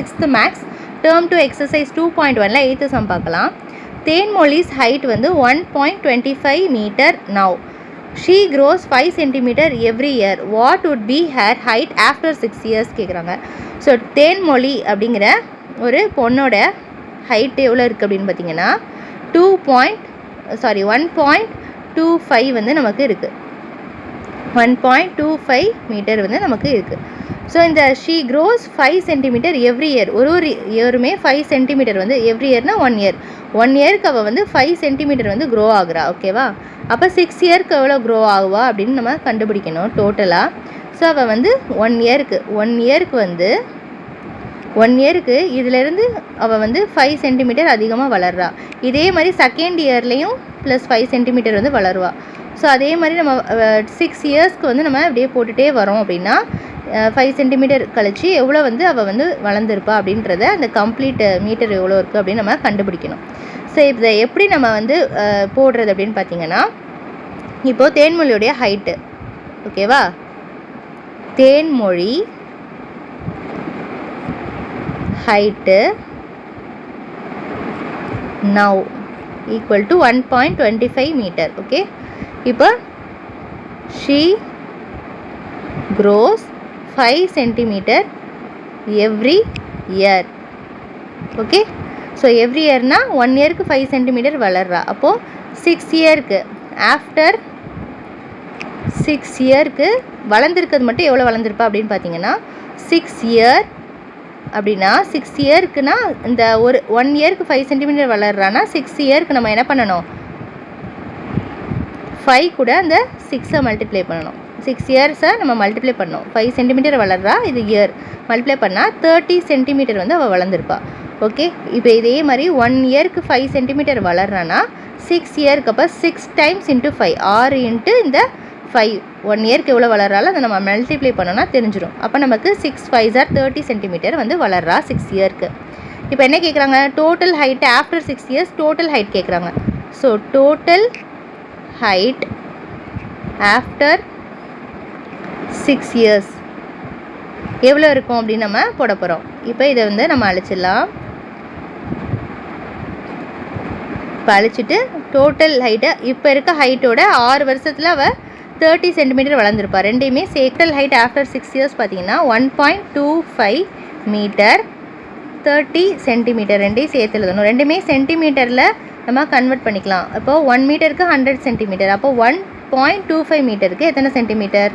6th maths term two exercise 2.1ல 8th sum பார்க்கலாம். Thenmozhi's height வந்து 1.25 metre now. She grows 5 centimetre every year. What would be her height after 6 years கேட்குறாங்க. So Thenmozhi அப்படிங்கிற ஒரு பொண்ணோட height எவ்வளோ இருக்குது அப்படின்னு பார்த்தீங்கன்னா 1.25 வந்து நமக்கு இருக்குது. 1.25 மீட்டர் வந்து நமக்கு இருக்குது. ஸோ இந்த she grows 5 centimetre every year. ஒரு இயருமே 5 சென்டிமீட்டர் வந்து எவ்ரி இயர்னா 1 இயர். 1 இயருக்கு அவள் வந்து 5 சென்டிமீட்டர் வந்து க்ரோ ஆகுறா. ஓகேவா? அப்போ 6 இயருக்கு எவ்வளோ க்ரோ ஆகுவா அப்படின்னு நம்ம கண்டுபிடிக்கணும் டோட்டலாக. ஸோ அவள் வந்து 1 இயருக்கு இதிலேருந்து அவள் வந்து 5 சென்டிமீட்டர் அதிகமாக வளர்றா. இதே மாதிரி செகண்ட் இயர்லேயும் ப்ளஸ் 5 சென்டிமீட்டர் வந்து வளருவா. ஸோ அதே மாதிரி நம்ம 6 இயர்ஸ்க்கு வந்து நம்ம அப்படியே போட்டுகிட்டே வரோம் அப்படின்னா 5 சென்டிமீட்டர் கழிச்சு எவ்வளோ வந்து அவள் வந்து வளர்ந்துருப்பா அப்படின்றத அந்த கம்ப்ளீட் மீட்டர் எவ்வளோ இருக்குது அப்படின்னு நம்ம கண்டுபிடிக்கணும். ஸோ இதை எப்படி நம்ம வந்து போடுறது அப்படின்னு பார்த்தீங்கன்னா, இப்போது தேன்மொழியோடைய ஹைட்டு, ஓகேவா? Thenmozhi height now equal to 1.25 metre. Okay, இப்போ she grows 5 centimetre every year. Okay, so every இயர்னா 1 இயருக்கு 5 சென்டிமீட்டர் வளர்றா. அப்போது 6 இயருக்கு ஆஃப்டர் 6 இயருக்கு வளர்ந்துருக்கிறது மட்டும் எவ்வளோ வளர்ந்துருப்பா அப்படின்னு பார்த்தீங்கன்னா 6 இயர் அப்படின்னா 6 இயருக்குன்னா இந்த ஒரு 1 இயருக்கு 5 சென்டிமீட்டர் வளர்றான்னா 6 இயருக்கு நம்ம என்ன பண்ணணும், 5 கூட அந்த 6ஐ மல்டிப்ளை பண்ணணும். 6 இயர்ஸை நம்ம மல்டிப்ளை பண்ணோம். 5 சென்டிமீட்டர் வளர்றா, இது இயர் மல்டிப்ளை பண்ணால் 30 சென்டிமீட்டர் வந்து அவள் வளர்ந்துருப்பா. ஓகே, இப்போ இதே மாதிரி 1 இயருக்கு 5 சென்டிமீட்டர் வளர்றான்னா 6 இயருக்கு அப்போ 6 டைம்ஸ் இன்ட்டு 5, 6 இன்ட்டு இந்த 5, 1 இயருக்கு எவ்வளோ வளர்றாலும் அதை நம்ம மல்டிப்ளை பண்ணோன்னா தெரிஞ்சிடும். அப்போ நமக்கு 6 5s are 30 சென்டிமீட்டர் வந்து வளர்றா 6 இயருக்கு. இப்போ என்ன கேட்குறாங்க, total height after 6 years total height கேட்குறாங்க. So total height after 6 years எவ்வளோ இருக்கும் அப்படின்னு நம்ம போட போகிறோம். இப்போ இதை வந்து நம்ம அழிச்சிடலாம். இப்போ அழிச்சிட்டு டோட்டல் ஹைட்டை இப்போ இருக்க ஹைட்டோட 6 வருஷத்தில் அவள் 30 சென்டிமீட்டர் வளர்ந்துருப்பா. ரெண்டையுமே டோட்டல் ஹைட் ஆஃப்டர் 6 இயர்ஸ் பார்த்தீங்கன்னா 1.25 மீட்டர் 30 சென்டிமீட்டர் ரெண்டையும் சேர்த்து எழுதணும். ரெண்டுமே சென்டிமீட்டரில் நம்ம கன்வெர்ட் பண்ணிக்கலாம். அப்போது 1 மீட்டருக்கு 100 சென்டிமீட்டர். அப்போது 1.25 மீட்டருக்கு எத்தனை சென்டிமீட்டர்?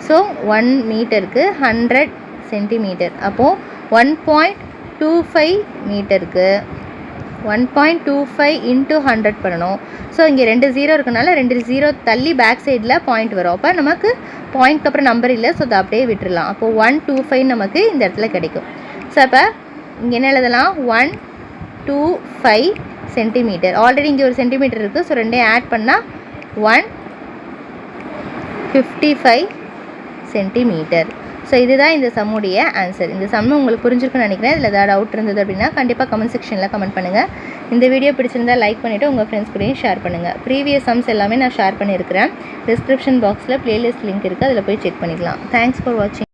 ஸோ 1 மீட்டருக்கு 100 சென்டிமீட்டர். அப்போது 1.25 மீட்டருக்கு 1.25 இன்ட்டு 100 பண்ணணும். ஸோ இங்கே 2 0 இருக்கனால 2 0 தள்ளி பேக் சைடில் பாயிண்ட் வரும். அப்போ நமக்கு பாயிண்ட்க்கு அப்புறம் நம்பர் இல்லை, ஸோ அதை அப்படியே விட்டுடலாம். அப்போது 125 நமக்கு இந்த இடத்துல கிடைக்கும். ஸோ அப்போ இங்கே என்ன எழுதலாம், 125 சென்டிமீட்டர். ஆல்ரெடி இங்கே ஒரு சென்டிமீட்டர் இருக்குது, ஸோ ரெண்டையும் ஆட் பண்ணால் 155 சென்டிமீட்டர். ஸோ இதுதான் இந்த சம்முடைய ஆன்சர். இந்த சம் உங்களுக்கு புரிஞ்சிருக்குன்னு நினைக்கிறேன். இதில் ஏதாவது டவுட் இருந்தது அப்படின்னா கண்டிப்பாக கமெண்ட் செக்ஷனில் கமெண்ட் பண்ணுங்கள். இந்த வீடியோ பிடிச்சிருந்தால் லைக் பண்ணிவிட்டு உங்கள் ஃப்ரெண்ட்ஸ் கூடயும் ஷேர் பண்ணுங்கள். ப்ரீவியஸ் சம்ஸ் எல்லாமே நான் ஷேர் பண்ணியிருக்கிறேன். டிஸ்கிரிப்ஷன் பாக்ஸில் பிளேலிஸ்ட் லிங்க் இருக்குது, அதில் போய் செக் பண்ணிக்கலாம். தேங்க்ஸ் ஃபார் வாட்சிங்.